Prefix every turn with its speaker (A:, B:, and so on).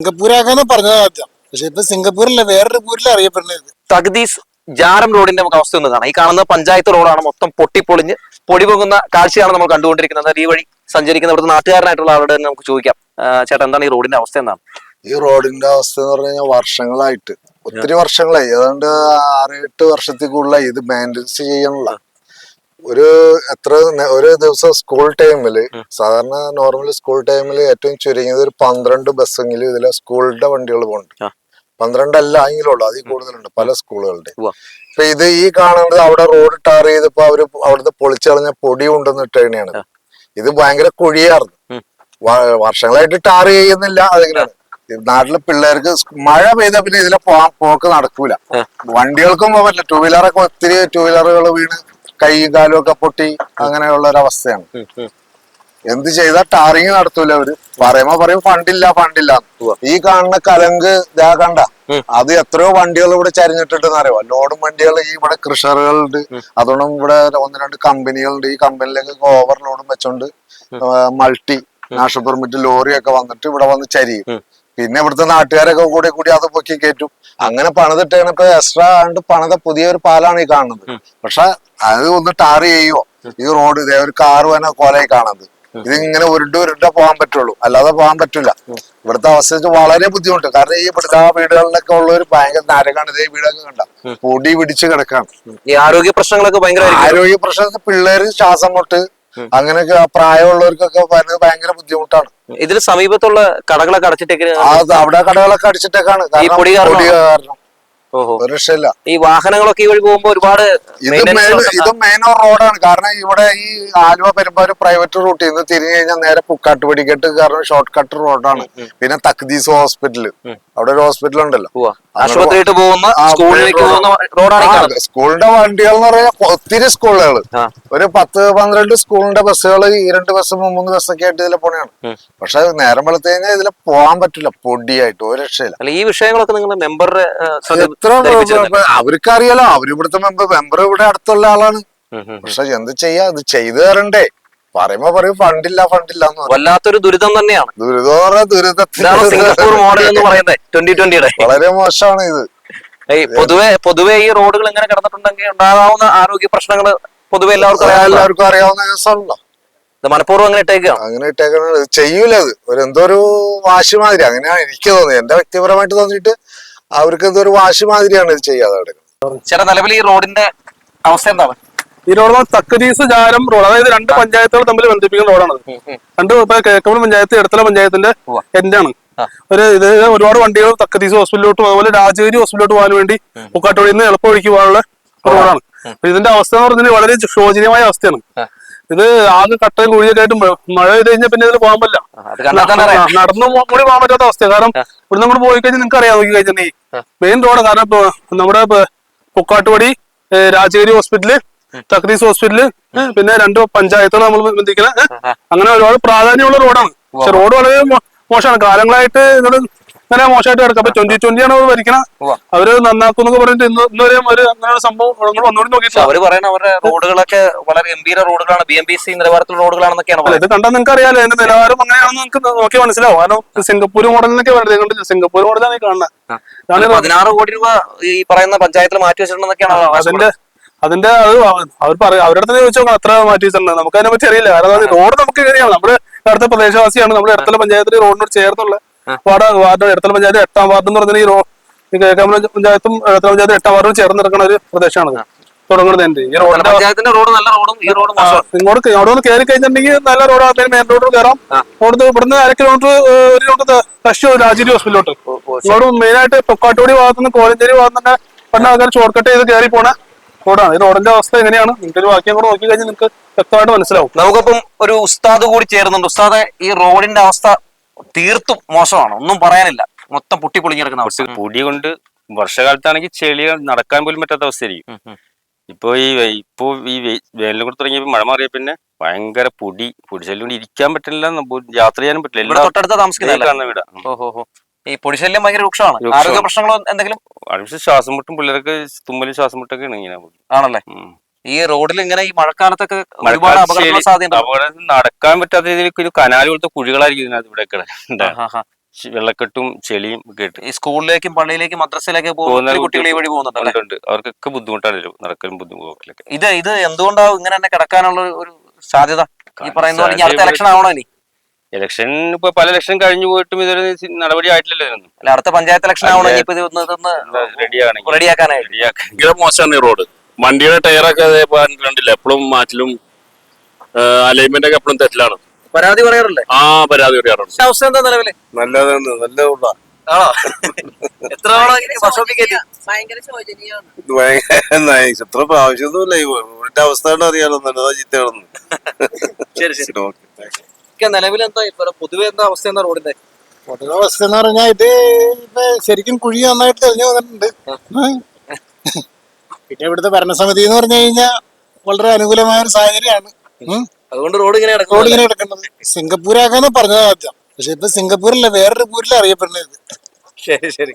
A: സിംഗപ്പൂരാക്കാന്ന് പറഞ്ഞത് ആദ്യം. പക്ഷെ ഇപ്പൊ സിംഗപ്പൂരില്ല, വേറൊരു പൂരിൽ അറിയപ്പെടുന്നത്.
B: തഗ്ദീസ് ജാരം റോഡിന്റെ നമുക്ക് അവസ്ഥ ഒന്ന് കാണാം. ഈ കാണുന്ന പഞ്ചായത്ത് റോഡാണ്, മൊത്തം പൊട്ടിപ്പൊളിഞ്ഞ് പൊടി പോകുന്ന കാഴ്ചയാണ് നമ്മൾ കണ്ടുകൊണ്ടിരിക്കുന്നത്. ഈ വഴി സഞ്ചരിക്കുന്ന ഇവിടുത്തെ നാട്ടുകാരനായിട്ടുള്ള ആളുടെ തന്നെ നമുക്ക് ചോദിക്കാം. ചേട്ടാ, എന്താണ് ഈ റോഡിന്റെ അവസ്ഥ? എന്നാണ്
C: ഈ റോഡിന്റെ അവസ്ഥ എന്ന് പറഞ്ഞു കഴിഞ്ഞാൽ വർഷങ്ങളായിട്ട്, ഒത്തിരി വർഷങ്ങളായി, ഏതാണ്ട് 6-8 വർഷത്തിൽ കൂടുതലായി ഇത് മെയിൻ്റെനൻസ് ചെയ്യാനുള്ള. ഒരു ദിവസം സ്കൂൾ ടൈമില്, സാധാരണ നോർമൽ സ്കൂൾ ടൈമിൽ ഏറ്റവും ചുരുങ്ങിയത് ഒരു 12 ബസ്സെങ്കിലും ഇതിലെ സ്കൂളിന്റെ വണ്ടികൾ പോകുന്നുണ്ട്. 12 അല്ല എങ്കിലുള്ളൂ, അതിൽ കൂടുതലുണ്ട് പല സ്കൂളുകളുടെ. ഇപ്പൊ ഇത് ഈ കാണുന്നത് അവിടെ റോഡ് ടാർ ചെയ്തപ്പോ അവര് അവിടുത്തെ പൊളിച്ചളഞ്ഞ പൊടി കൊണ്ടുവന്ന് ഇട്ടേനെയാണ്. ഇത് ഭയങ്കര കുഴിയായിരുന്നു. വർഷങ്ങളായിട്ട് ടാർ ചെയ്യുന്നില്ല. അതിങ്ങനെയാണ് നാട്ടിലെ പിള്ളേർക്ക് മഴ പെയ്ത പിന്നെ ഇതിലെ പോക്ക് നടക്കൂല. വണ്ടികൾക്കും പോകാൻ പറ്റില്ല. 2 വീലറൊക്കെ ഒത്തിരി 2 വീലറുകൾ വീണ് കൈയും കാലും ഒക്കെ പൊട്ടി അങ്ങനെയുള്ള ഒരു അവസ്ഥയാണ്. എന്ത് ചെയ്താൽ ടാറിങ് നടത്തൂല. അവര് പറയുമ്പോ പറയും ഫണ്ടില്ല. ഈ കാണുന്ന കലങ്ക് ഇതാ കണ്ട, അത് എത്രയോ വണ്ടികൾ ഇവിടെ ചരിഞ്ഞിട്ടുണ്ടെന്ന് അറിയാം. ലോഡും വണ്ടികൾ ഈ ഇവിടെ കൃഷറുകളുണ്ട്. അതുകൊണ്ടും ഇവിടെ 1-2 കമ്പനികളുണ്ട്. ഈ കമ്പനിയിലേക്ക് ഓവർലോഡും വെച്ചോണ്ട് മൾട്ടി നാഷണൽ പെർമിറ്റ് ലോറിയൊക്കെ വന്നിട്ട് ഇവിടെ വന്ന് ചരിയും. പിന്നെ ഇവിടുത്തെ നാട്ടുകാരൊക്കെ കൂടി അത് പൊക്കി കയറ്റും. അങ്ങനെ പണിതിട്ടാണ് ഇപ്പൊ എക്സ്ട്രാ ആണ്ട് പണിത പുതിയൊരു പാലാണ് ഈ കാണുന്നത്. പക്ഷെ അത് ഒന്ന് ടാർ ചെയ്യോ, ഈ റോഡ് ഇതേ ഒരു കാറ് തന്നെ കോലയായി കാണുന്നത്. ഇതിങ്ങനെ ഉരുണ്ട പോകാൻ പറ്റുള്ളൂ, അല്ലാതെ പോകാൻ പറ്റൂല. ഇവിടുത്തെ അവസ്ഥ വളരെ ബുദ്ധിമുട്ട്. കാരണം ഈ ഇവിടുത്തെ ആ വീടുകളിലൊക്കെ ഉള്ള ഒരു ഭയങ്കര നരകാണ്. ഇതേ വീടൊക്കെ കണ്ട പൊടി പിടിച്ച് കിടക്കാണ്.
B: ഈ ആരോഗ്യ പ്രശ്നങ്ങളൊക്കെ ഭയങ്കര
C: ആരോഗ്യ പ്രശ്നത്തിൽ പിള്ളേര് ശ്വാസം മുട്ട് അങ്ങനെയൊക്കെ പ്രായമുള്ളവർക്കൊക്കെ വരുന്നത് ഭയങ്കര ബുദ്ധിമുട്ടാണ്.
B: ഇതിന് സമീപത്തുള്ള കടകളൊക്കെ അടച്ചിട്ടേക്ക്,
C: അവിടെ കടകളൊക്കെ അടിച്ചിട്ടേക്കാണ് പൊടി കാരണം. ഒരു രക്ഷയില്ല.
B: ഈ വാഹനങ്ങളൊക്കെ ഈ വഴി പോകുമ്പോ ഒരുപാട്
C: ഇത് മെയിൻ റോഡാണ്. കാരണം ഇവിടെ ഈ ആലുവ പെരുമ്പാവൂർ പ്രൈവറ്റ് റൂട്ടിൽ നിന്ന് തിരിഞ്ഞു കഴിഞ്ഞാൽ നേരെ പുക്കാട്ട് പടിക്കെട്ട് കാരണം ഷോർട്ട് കട്ട് റോഡാണ്. പിന്നെ തക്ദീസ് ഹോസ്പിറ്റല്, അവിടെ ഒരു ഹോസ്പിറ്റൽ ഉണ്ടല്ലോ,
B: ആശുപത്രിയിട്ട് പോകുന്ന സ്കൂളിലേക്ക് പോകുന്ന റോഡാണ്.
C: സ്കൂളിന്റെ വണ്ടികൾ എന്ന് പറഞ്ഞാൽ ഒത്തിരി സ്കൂളുകൾ, ഒരു 10-12 സ്കൂളിന്റെ ബസ്സുകൾ, 2 ബസ് 3 ബസ്സൊക്കെ ആയിട്ട് ഇതിലെ പോണെയാണ്. പക്ഷെ നേരം വെളുത്തു കഴിഞ്ഞാൽ ഇതിലെ പോകാൻ പറ്റില്ല, പൊടിയായിട്ട്. ഒരു രക്ഷയില്ല.
B: ഈ വിഷയങ്ങളൊക്കെ നിങ്ങൾ മെമ്പറുടെ
C: അവർക്കറിയാലോ, അവരിവിടുത്തെ മെമ്പർ ഇവിടെ അടുത്തുള്ള ആളാണ്. പക്ഷെ എന്ത് ചെയ്യാ, ഇത് ചെയ്തു തരണ്ടേ. പറയുമ്പോ പറയും ഫണ്ടില്ല എന്ന്.
B: വല്ലാത്തൊരു ദുരിതം തന്നെയാണ്.
C: സിംഗപ്പൂർ
B: മോഡൽ എന്ന് പറയുന്നത് 2020
C: വളരെ മോശമാണ് ഇത്.
B: പൊതുവെ ഈ റോഡുകൾ എങ്ങനെ കിടന്നിട്ടുണ്ടെങ്കിൽ ഉണ്ടാകാവുന്ന ആരോഗ്യ പ്രശ്നങ്ങൾ പൊതുവെ എല്ലാവർക്കും
C: അറിയാവുന്ന കേസാണല്ലോ.
B: ഇത് മനഃപൂർവ്വം അങ്ങനെ
C: ഇട്ടേക്കാണ്. ചെയ്യൂല അത്. എന്തോ ഒരു വാശി മാതിരി, അങ്ങനെയാണ് എനിക്ക് തോന്നിയത്. എന്റെ വ്യക്തിപരമായിട്ട് തോന്നിയിട്ട് അവർക്ക് എന്തൊരു വാശി മാതിരിയാണ് ഇത് ചെയ്യാതെ കിടക്കുന്നത്.
B: ചേട്ടാ, നിലവിൽ ഈ റോഡിന്റെ അവസ്ഥ എന്താണ്?
D: ഈ റോഡ് തക്കദീസ് ജാരം റോഡ്, അതായത് 2 പഞ്ചായത്തുകൾ തമ്മിൽ ബന്ധിപ്പിക്കുന്ന റോഡാണ്. 2 കിഴക്കമ്പലം പഞ്ചായത്ത്, എടത്തല പഞ്ചായത്തിന്റെ എൻഡാണ്. ഇത് ഒരുപാട് വണ്ടികൾ തക്കദീസ് ഹോസ്പിറ്റലിലോട്ടും അതുപോലെ രാജഗിരി ഹോസ്പിറ്റലിലോട്ട് പോകാൻ വേണ്ടി മുക്കാട്ടുപടിയിൽ നിന്ന് എളുപ്പം ഒഴുക്കി പോകാനുള്ള റോഡാണ്. ഇതിന്റെ അവസ്ഥ എന്ന് പറഞ്ഞാൽ വളരെ ശോചനീയമായ അവസ്ഥയാണ്. ഇത് ആകെ കട്ടയും കുഴിയൊക്കെ ആയിട്ട് മഴ പെയ്ത് കഴിഞ്ഞാൽ പിന്നെ ഇതിൽ പോകാൻ പറ്റില്ല. നടന്നു കൂടി പോകാൻ പറ്റാത്ത അവസ്ഥയാണ്. കാരണം ഇവിടുന്ന് അങ്ങോട്ട് പോയി കഴിഞ്ഞാൽ നിങ്ങൾക്ക് അറിയാം, നോക്കി കഴിഞ്ഞാൽ മെയിൻ റോഡ്. കാരണം നമ്മുടെ മുക്കാട്ടുപടി, രാജഗിരി ഹോസ്പിറ്റല്, തക്ദീസ് ഹോസ്പിറ്റല്, പിന്നെ 2 പഞ്ചായത്തുകൾ നമ്മൾ ബന്ധിക്കണ, അങ്ങനെ ഒരുപാട് പ്രാധാന്യമുള്ള റോഡാണ്. പക്ഷെ റോഡ് വളരെ മോശമാണ്. കാലങ്ങളായിട്ട് ഇങ്ങനെ മോശമായിട്ട് കിടക്കാം. അപ്പൊ 2020 ആണ് അവർ ഭരിക്കണം. അവര് നന്നാക്കുന്നൊക്കെ പറഞ്ഞിട്ട് ഇന്നുവരെ ഒരു അങ്ങനെ സംഭവം ഒന്നുകൂടി നോക്കിയിട്ടില്ല.
B: അവര് പറയുന്ന അവരുടെ റോഡുകളൊക്കെ വളരെ ഗംഭീര റോഡുകളാണ്, BMBC നിലവാരത്തിലുള്ള റോഡുകളാണെന്നൊക്കെയാണ്.
D: ഇത് കണ്ടാൽ നിങ്ങൾക്ക് അറിയാലോ അതിന്റെ നിലവാരം അങ്ങനെയാണെന്ന് നിങ്ങൾക്ക് നോക്കി മനസ്സിലാവും. കാരണം സിംഗപ്പൂർ മോഡലിനൊക്കെ വേണ്ടത് സിംഗപ്പൂർ മോഡലാണ് ഈ കാണുന്നത്.
B: 16 കോടി രൂപ ഈ പറയുന്ന പഞ്ചായത്തിൽ മാറ്റി വെച്ചിട്ടുണ്ടെന്നൊക്കെയാണ്
D: അതിന്റെ അവർ പറയും. അവരുടെ അടുത്ത് ചോദിച്ചാൽ അത്ര മാറ്റി വെച്ചിട്ടുണ്ട്. നമുക്ക് അതിനെ പറ്റി അറിയില്ല. കാരണം റോഡ് നമുക്ക് എങ്ങനെയാണ്, നമ്മുടെ അടുത്ത പ്രദേശവാസിയാണ്. നമ്മുടെ എടത്തല പഞ്ചായത്തിൽ റോഡിനോട് ചേർന്നുള്ള വാർഡ് എടത്തല പഞ്ചായത്ത് 8ാം വാർഡ് എന്ന് പറഞ്ഞാൽ ഈ കിഴക്കമ്പലം പഞ്ചായത്തും എടത്തല പഞ്ചായത്ത് 8ാം വാർഡും ചേർന്ന് നിൽക്കുന്ന ഒരു പ്രദേശമാണ് തുടങ്ങുന്നത്. ഈ
B: പഞ്ചായത്തിന്റെ റോഡ് നല്ല റോഡും ഈ റോഡ്
D: ഇങ്ങോട്ട് അവിടെ നിന്ന് കയറി കഴിഞ്ഞിട്ടുണ്ടെങ്കിൽ നല്ല റോഡ്, മെയിൻ റോഡ് കയറാം. ഇവിടുന്ന് 1 കിലോമീറ്റർ 1 കിലോമീറ്റർ തശ്ശൂർ രാജഗിരി ഹോസ്പിറ്റലിലോട്ട്. ഇങ്ങോട്ട് മെയിനായിട്ട് പൊക്കാട്ടുപടി ഭാഗത്തുനിന്ന് കോലഞ്ചേരി ഭാഗത്തുനിന്ന് പണ്ട് ആൾക്കാർ ഷോർട്ട് കട്ട് ചെയ്ത് കയറി പോണ റോഡാണ്. ഈ റോഡിന്റെ അവസ്ഥ എങ്ങനെയാണ് നിങ്ങൾക്ക് ഒരു വാക്യം കൂടെ നോക്കി കഴിഞ്ഞാൽ നിങ്ങൾക്ക് വ്യക്തമായിട്ട് മനസ്സിലാവും.
B: നമുക്കിപ്പം ഒരു ഉസ്താദ് കൂടി ചേരുന്നുണ്ട്. ഉസ്താദെ, ഈ റോഡിന്റെ അവസ്ഥ തീർത്തും മോശമാണ്, ഒന്നും പറയാനില്ല. മൊത്തം പൊട്ടിപ്പൊളിഞ്ഞ് കിടക്കുന്ന അവസ്ഥ.
E: പൊടി കൊണ്ട് വർഷകാലത്താണെങ്കിൽ ചെളി നടക്കാൻ പോലും പറ്റാത്ത അവസ്ഥയായിരിക്കും. ഇപ്പൊ ഈ വേനലും കൂടെ തുടങ്ങിയപ്പോ മഴ മാറിയ പിന്നെ ഭയങ്കര പൊടിശല്യം കൊണ്ട് ഇരിക്കാൻ പറ്റില്ല, യാത്ര ചെയ്യാനും പറ്റില്ല.
B: തൊട്ടടുത്ത താമസിക്കുന്ന
E: വീടാ.
B: ഈ പൊടിശല്യം ഭയങ്കര രൂക്ഷമാണ്. ആരോഗ്യ പ്രശ്നങ്ങളോ എന്തെങ്കിലും?
E: ശ്വാസം മുട്ടും, പിള്ളേർക്ക് തുമ്മലും ശ്വാസം മുട്ടൊക്കെയാണ് ഇങ്ങനെ.
B: ആണല്ലേ? ഈ റോഡിൽ ഇങ്ങനെ ഈ മഴക്കാലത്തൊക്കെ ഒരുപാട് അപകട സാധ്യത,
E: നടക്കാൻ പറ്റാത്ത രീതിയിൽ ഒരു കനാൽ പോലത്തെ കുഴികളായിരിക്കും ഇതിനകത്ത് ഇവിടെ. വെള്ളക്കെട്ടും ചെളിയും ഒക്കെ ആയിട്ട്
B: ഈ സ്കൂളിലേക്കും പള്ളിയിലേക്കും മദ്രസയിലേക്കും പോകുന്ന കുട്ടികൾ ഈ വഴി പോകുന്നുണ്ടല്ലേ?
E: ഉണ്ട്. അവർക്കൊക്കെ ബുദ്ധിമുട്ടാണല്ലോ നടക്കലും ബുദ്ധിമുട്ടൊക്കെ.
B: ഇത് എന്തുകൊണ്ടാവും ഇങ്ങനെ തന്നെ കിടക്കാനുള്ള ഒരു സാധ്യത? ഈ പറയുന്ന പോലെ ഇനി അടുത്ത ഇലക്ഷൻ ആവണോ ഇനി?
E: ഇലക്ഷൻ ഇപ്പൊ പല ഇലക്ഷൻ കഴിഞ്ഞു പോയിട്ടും ഇതൊരു നടപടി ആയിട്ടില്ലല്ലോ ഇതിനൊന്നും.
B: അല്ല, അടുത്ത പഞ്ചായത്ത് ഇലക്ഷൻ ആവണോ ഇപ്പൊ ഇതൊന്ന് റെഡിയാക്കാനായിട്ട്?
F: ഭയങ്കര മോശമാണ് ഈ റോഡ്. വണ്ടിയുടെ ടയറൊക്കെ കണ്ടില്ല, എപ്പോഴും മാറ്റിലും അലൈൻമെന്റ് ഒക്കെ എപ്പോഴും തെറ്റിലാണ്.
B: പരാതി പറയാറില്ലേ?
F: പരാതി പറയാറുണ്ട്.
B: അവസ്ഥ എന്താ നിലവില്?
F: നല്ലതാണ്, നല്ല റോഡാ.
B: ആണോ? എത്ര വർഷം
G: ഭയങ്കര ശോചനീയമാണ്.
F: ഇത്ര പ്രാവശ്യമൊന്നുമില്ല. ഇവിടുത്തെ അവസ്ഥ അറിയാലോ, നല്ലതാ ചീത്തയാണെന്ന്.
B: ശരി ശരി. നിലവിൽ എന്താ പൊതുവെ എന്താ അവസ്ഥ എന്താ റോഡിന്റെ?
A: പൊതുവെ അവസ്ഥ എന്ന് പറഞ്ഞാൽ ഇത് ഇപ്പൊ ശരിക്കും കുഴി നന്നായിട്ട് തെളിഞ്ഞു വന്നിട്ടുണ്ട്. പിന്നെ ഇവിടുത്തെ ഭരണസമിതി എന്ന് പറഞ്ഞു കഴിഞ്ഞാൽ വളരെ അനുകൂലമായ ഒരു സാഹചര്യമാണ്.
B: അതുകൊണ്ട് റോഡ് ഇങ്ങനെ
A: കിടക്കുന്നത് സിംഗപ്പൂരാക്കാന്ന് പറഞ്ഞത് ആദ്യം. പക്ഷെ ഇപ്പൊ സിംഗപ്പൂരല്ല, വേറൊരു പൂരിൽ അറിയപ്പെടുന്നത്.
B: ശരി ശരി.